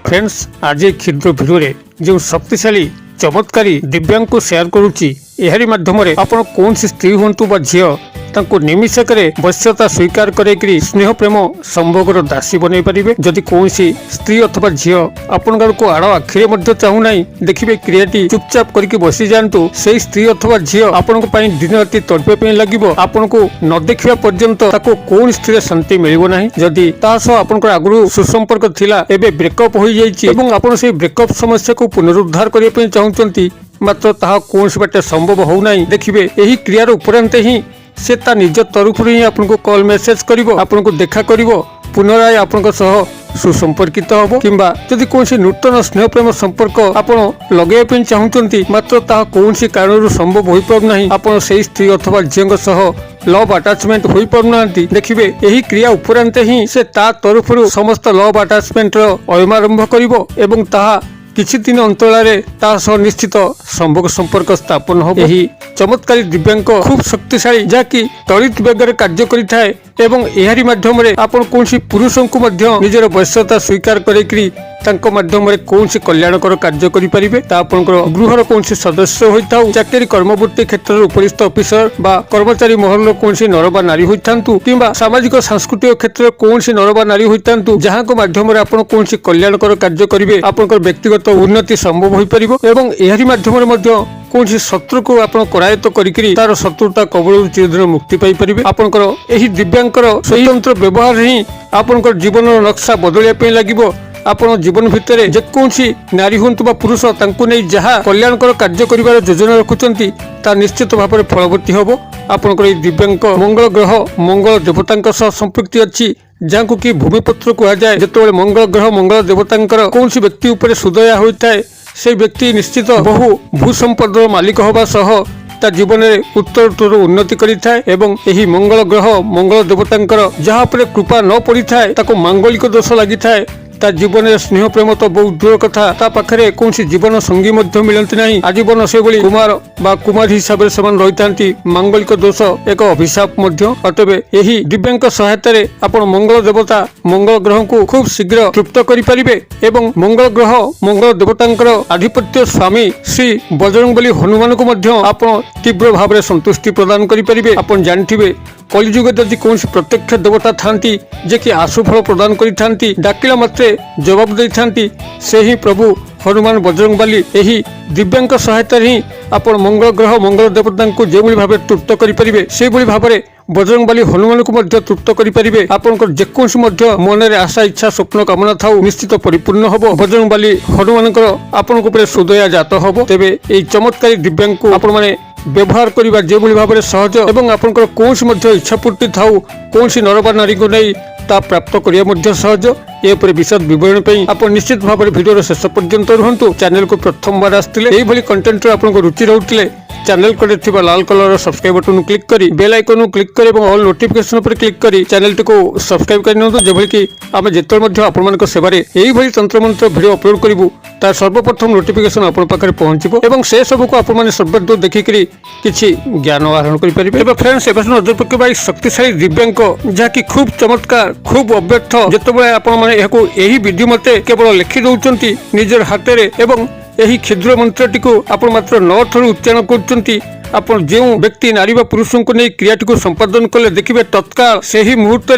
Friends आज एक क्षुद्र भिडियो जो शक्तिशाली चमत्कारी दिव्यांग को शेयर करुच्ची एहारी माध्यम आपण कौन सी स्त्री हूँ बा झील निमिषक वश्यता स्वीकार करेकरी स्नेह प्रेम संभोगर दासी बनई पारे। जदि कौन स्त्री अथवा झील आपण को आड़ आखिरे चाहूना देखिए क्रियाटी चुपचाप करके बसी जातु से स्त्री अथवा झील आपण दिन राति तड़पे लगे आपण को न देखा पर्यंत कौन स्त्री शांति मिलना जदि आपंकर आगु सुसंपर्क थिला एबे ब्रेकअप हो जाइए आप ब्रेकअप समस्या को पुनरुद्धार करने चाहते मात्र ताहा कौन बाटे संभव होना देखिए यही क्रियार उपरांत ही से ता निज तरफ ही आपको कॉल मेसेज करिवो आपको देखा करिवो पुनराय आपन सह सुसंपर्कित हम किंबा जदि कौन नूतन स्नेह प्रेम संपर्क आप लगे चाहते मात्र ता कौन कारण संभव हो पारना आपन से स्त्री अथवा झील सह लव अटैचमेंट हो पारना देखिए यही क्रिया उपरांत ही से ता तरफ समस्त लव अटैचमेंट अयमारंभ करिवो एवं ताहा किछि दिन अंतराल निश्चित संभोग संपर्क स्थापन हो। यही चमत्कारी दिव्यांग खूब शक्तिशाली जहाँकि त्वरित बेगर कार्य करिथाए एवं एहारी माध्यम आपण कौन पुरुष को निजर वश्यता स्वीकार करेकरी माध्यम कौन कल्याणकर कार्य करें गृहर कौन सदस्य होता चाकरी कर्मवृत्ति क्षेत्र में उपरिस्थ ऑफिसर बा कर्मचारी महल कौन नर बा नारी होता कि सामाजिक सांस्कृतिक क्षेत्र में कौन नर बा नारी होता जहाँ माध्यम कौन कल्याणकर कार्य करेंगे आप व्यक्तिगत उन्नति संभव हो पार एहारी माध्यम कौन शत्रु को आप करायत्त करी तार शत्रुता कबल चिरदिन मुक्ति पाई आपंकर यही दिव्यांकर स्वतंत्र व्यवहार ही आपंकर जीवन नक्शा बदलिया लगे आपण जीवन भितर जेकोसी नारी हूँ पुरुष नहीं जहाँ कल्याणकर कार्य कर योजना रखुंट ता निश्चित भाव में फलवती हम आपंकर दिव्यांग मंगल ग्रह मंगल देवता संपृक्ति अच्छी जहाँ कि भूमिपत्र कहुए जो मंगल ग्रह मंगल देवता कौन व्यक्ति उपर सुदया होता है से व्यक्ति निश्चित बहु भूसंपद मालिक होगा सह ता जीवन में उत्तरोत्तर उन्नति करिथाए एवं यही मंगल ग्रह मंगल देवता जहाँ पर कृपा न पड़ी था मांगलिक दोष लगी था ता जीवन में स्नेह प्रेम तो बहुत दूर कथा ता पाखरे कौन जीवन संगी मिलती नहीं आजीवन से कुमार बा कुमारी हिसाब से रही मांगलिक दोष एक अभिशाप अतवे यही दिव्यांग सहायता आप मंगल देवता मंगल ग्रह को खूब शीघ्र तृप्त करें एवं मंगल ग्रह मंगल देवता आधिपत्य स्वामी श्री बजरंगबली हनुमान को आप तीव्र भाव में संतुष्टि प्रदान करें। आप जानते कलिजुग जदि कौन प्रत्यक्ष देवता थांती जे कि आशुफल प्रदान करी डाकिला मात्रे जवाब दे थांती से ही प्रभु हनुमान बजरंगबली यही दिव्यांग सहायता ही आप मंगल ग्रह मंगल देवता को जो भाव तृप्त करें से भाव में बजरंगबली हनुमान को तृप्त करें आपंकर जेकोसी मन में आशा इच्छा स्वप्न कामना था निश्चित परिपूर्ण हम बजरंगबली हनुमान आपण सुदया जात हम तेरे यही चमत्कारी दिव्यांग को आपण मैंने व्यवहार करने जो भाव में सहज एवं आपंकर कौन इच्छा पूर्ति था कौन नर बा नारी को नहीं ता प्राप्त करने सहज ये विशद विवरण आप निश्चित भाव में भिडियो शेष पर्यंत रुहतु। चैनल को प्रथम बार आसते कंटेंट आपको रुचि रोते चैनल को लाल कलर सब्सक्राइब बटन क्लिक करी बेल आइकन क्लिक करी ऑल नोटिफिकेशन पर क्लिक करी चैनल को सब्सक्राइब कर जो कि आम जिते आपण सेवारे यही तंत्र मंत्र भिडियो अपलोड करूँ तार सर्वप्रथम नोटिफिकेशन आप पहुंचो एवं से सब को आप सर्वदूर देखिकी किसी ज्ञान आहरण करेंगे। फ्रेंड्स एवं नजर पकेबा शक्तिशाली दिव्यांग जहाँकि खूब चमत्कार खूब अव्यर्थ जिते यही विधि मत केवल लिखि दौरान निजर हाथ में यही क्षुद्र मंत्रटी को आप मात्र 9 थर उच्चारण करते आप जो व्यक्ति नारी व पुरुषों को नहीं क्रियाटी को संपादन कले देखिए तत्काल से ही मुहूर्त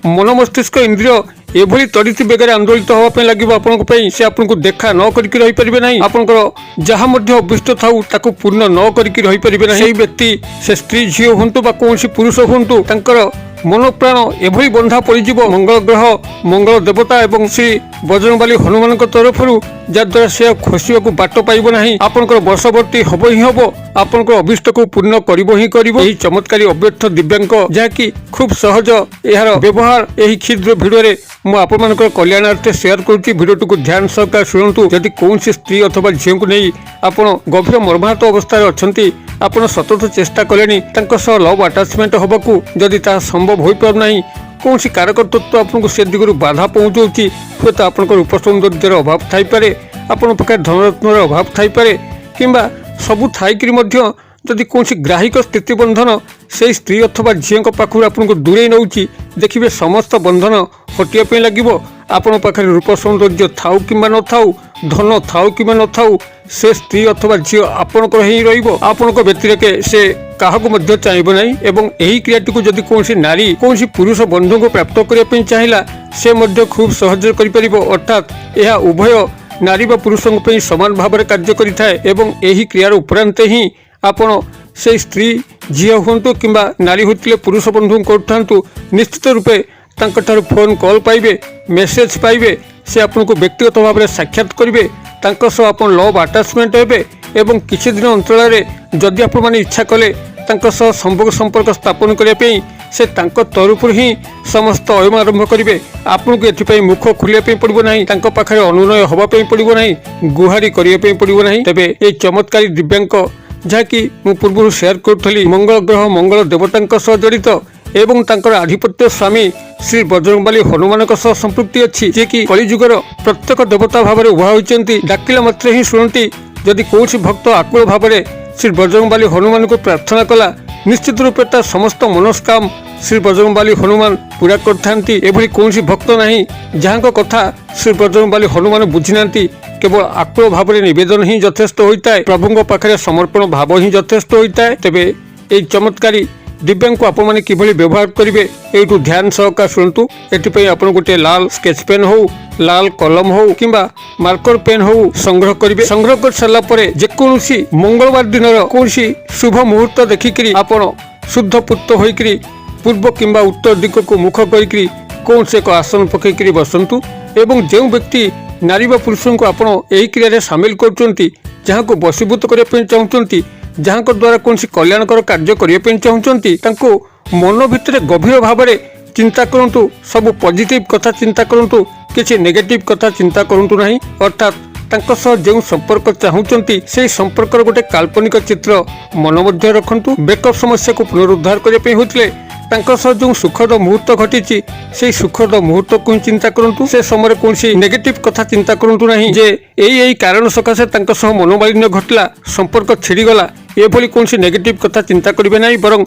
मन मस्तिष्क इंद्रिय एभली त्वरित बेगर आंदोलित होगा लगे आपण से आपको देखा न करके रही पारे ना आपंकर जहाँ अभिष्ट था पूर्ण न करके रही पारे ना व्यक्ति से स्त्री झी हूँ कौन पुरुष हूँ मन प्राण एभली बंधा पड़ज मंगल ग्रह मंगल देवता एवं श्री बजरंगबली हनुमान तरफ जद्वारा से खसवा बाट पाइब ना आपंकर वर्षवर्ती हम ही हम आपंकर अभिष्ट को पूर्ण कर चमत्कारी अव्यर्थ दिव्यांग जहाँकि खूब सहज यार व्यवहार यही क्षुद्र भिडियो मुझे कल्याणार्थे शेयर करुच्ची भिडियोटी को ध्यान सहकार शुणु। जदि कौन स्त्री अथवा झील को नहीं आप गभीर मर्माहत अवस्था अच्छा आप सतत चेष्टा कले लव अटैचमेंट होगा जदि ता संभव हो पारना कौन कारकर्तृत्व आपको से दिगरू बाधा पहुँचाऊँगी हूँ तो आपंकर रूप सौंदर्यर अभाव थाईपे आपण पाखे धनरत्न अभाव थाईपे किंबा सबू थी जदि कौन ग्राहिक स्थिति बंधन से स्त्री अथवा झील पाखु आपको दूरे नौची देखिए समस्त बंधन हटिया लगे आपण पाखे रूप सौंदर्य थाउ किंबा न थाउ धन थाउ किंबा न थाउ से स्त्री अथवा झील आपणकर ही रहिबो आपणक व्यतिरेके से काहाकू मध्य चाहिबो नाही एवं एही क्रियाटी को जदि कोनसी नारी कोनसी पुरुष बंधु को प्राप्त करिया पई चाहिला से मध्य खूब सहज करि परिबो अर्थात यह उभय नारी व पुरुषों पर समान भाव में कार्य करिथाए एवं एही क्रियार उपरांत ही आपण से स्त्री झील हुंतु किंबा नारी होतिले पुरुष बंधु करथांतु निश्चित रूपे तांकठार फोन कॉल पाइबे मेसेज पाइबे से आपको व्यक्तिगत भाव में साक्षात करेंगे आप लव आटाचमेंट हे एवं किसी दिन अंचल जदि आप इच्छा कले संपर्क स्थापन करने से तरफ ही समस्त अयम आरंभ करेंगे आपको ये मुख खोलिया पड़ो ना पाखे अनुनय होगापी पड़ो ना गुहारी करने पड़ो ना तेरे ये चमत्कारी दिव्यांग जहाँकि मु पूर्व शेयर करी मंगल ग्रह मंगल देवता जड़ित एवं तांकर आधिपत्य स्वामी श्री बजरंगबली हनुमान संपृक्ति अच्छी जे कि कलिजुगर प्रत्येक देवता भाव में उभा होती डाकिला मात्र ही शुणती जदि कौन भक्त आकुल भाव में श्री बजरंगबली हनुमान को प्रार्थना कला निश्चित रूपे तार समस्त मनस्काम श्री बजरंगबली हनुमान पूरा करथांती एभली कौन भक्त नहीं जहाँ कथा श्री बजरंगबली हनुमान बुझी नांती केवल आकुल भाव में निवेदन ही यथेष्ट होता है प्रभु पाखे समर्पण भाव ही यथेष्ट होता है तेरे ये चमत्कारी दिव्यांग को आपण कि व्यवहार करेंगे यू ध्यान सहकार शुणु ये आप गोटे लाल स्केच पेन हो लाल कलम हो कि मार्कर पेन हो संग्रह करेंगे संग्रह कर सारा जेकोसी मंगलवार दिन कौन शुभ मुहूर्त देखिक आपण शुद्ध पुत होकर पूर्व किंबा उत्तर दिग को मुख कर कौन से एक आसन पकईकरी बसतु एवं जो व्यक्ति नारी व पुरुषों को आपण यही क्रिया सामिल कर जहाँ को बसीभूत करने चाहते जहाँ द्वारा कौन कल्याणकर कार्य करने चाहते मन भितर गभीर भाव में चिंता करूँ सब पॉजिटिव कथा चिंता करूँ किसी नेगेटिव कथा चिंता करूँ ना अर्थात जो संपर्क चाहते से संपर्क गोटे काल्पनिक चित्र मन मध्य रखु ब्रेकअप समस्या को पुनरुद्धार करने होते जो सुखद मुहूर्त घटी से सुखद मुहूर्त को चिंता करूँ से समय कौन नेगेटिव कथा चिंता करूँ ना जे यही कारण सकाशे मनोमालिन्य घटला संपर्क छिड़गला ये कौन नेगेटिव कथा चिंता करेंगे ना बरं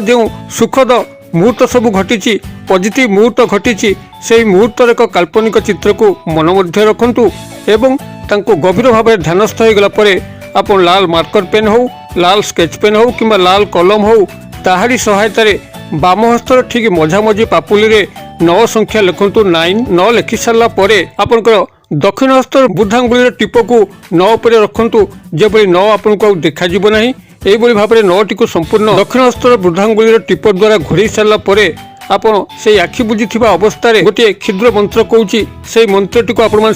जो सुखद मुहूर्त सब घटी पॉजिटिव मुहूर्त घटी से मुहूर्त एक काल्पनिक चित्र को मन मध्य रखु एवं गभीर भाव में ध्यानस्थ हो गला आप लाल मार्कर पेन हो लाल स्केच पेन हो कि लाल कलम हो ताहारी सहायतार बाम हस्तर ठीक मझामझी पापुली रे 9 संख्या लिखु 9 लिखि सारा आपंकर दक्षिण हस्तर बुद्धांगुली टीप को 9 पर रखु जब 9 आपको देखा ना यही भाव में 9 टी संपूर्ण दक्षिण हस्तर बुद्धांगुली टीप द्वारा घोड़े सारा आपण से आखि बुझी अवस्था गोटे क्षुद्र मंत्र कहूँ से मंत्रटी को आपण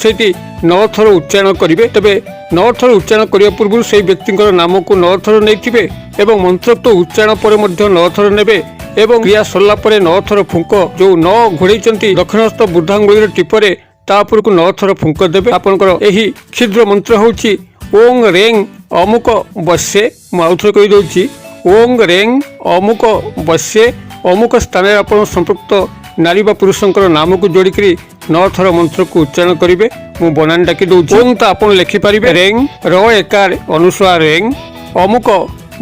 9 थर उच्चारण करेंगे तेरे 9 थर उच्चारण करने पूर्व से व्यक्ति नाम को 9 थर नहीं एवं मंत्र तो उच्चारण पर 9 थर ने एवं क्रिया सरला 9 थर फुंक जो 9 घोड़े दक्षिण हस्त बुद्धांगुली टीपर तापर को 9 थर फुंक देवे आपंकर यही क्षुद्र मंत्र होची ओं रेंग अमुक बस्ये मुझे कहीदे ओं रेंग अमुक बस्ये अमुक स्थान आप संपृक्त नारी व पुरुषों नाम को जोड़िक 9 थर मंत्र को उच्चारण करेंगे मु बनानी डाकी दूसरी ओं तो आप लिखिपारे रेंग र एकार अनुस्वार रेंग अमुक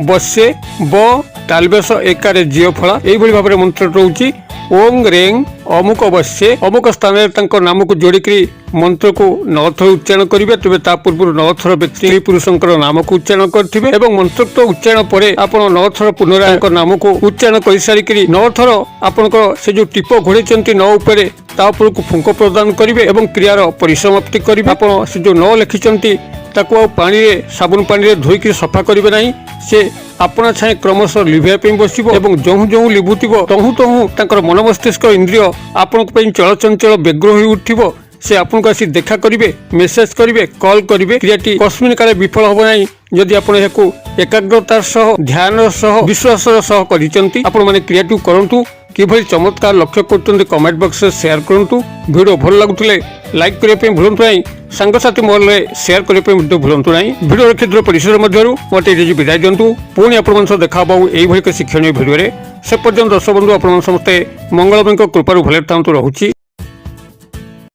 बस्ये ब तालबेस एकार जीव फला यही भाव में मंत्र रोचे ओं रेंग अमुक बस्ये अमुक स्थान नाम को जोड़िक मंत्र को 9 थर उच्चारण करेंगे तेज ता पूर्व 9 थर व्यक्ति पुरुषों नाम को उच्चारण करेंगे मंत्रोक्त उच्चारण पर आप 9 थर पुनराय नाम को उच्चारण कर सारिक 9 थर आपंकर से जो टीप घोड़े 9 उपर तापर को फुंक प्रदान करेंगे और क्रियार परिसमाप्ति करेंगे आप से जो 9 लिखिं ताकू पानी साबुन पानी धोईक सफा करेंगे ना से अपना छाए क्रमशः लिभाई बस जो जो लिभुव तहु तहु मन मस्तिष्क इंद्रिय आपण चलचंचल व्यग्र हो उठिब से आपको आसी देखा करेंगे मेसेज करेंगे कॉल करेंगे क्रियाटी कस्मिन काले विफल हम ना जदि आप एकाग्रतार सह ध्यान सह विश्वास सह कर क्रियाटी करूँ किभली चमत्कार लक्ष्य कर कमेंट बॉक्स में शेयर करूँ वीडियो भल लगुले लाइक करने भूलु ना सांगसाथी महल में शेयर करने भूलु ना वीडियो क्षुद्र परिसर मध्य मत विदाय दिंतु पुणी आप देखा यही शिक्षणीय भिडियो से पर्यटन दर्शक बंधु आप समस्ते मंगलमय कृपार भले था रहुची।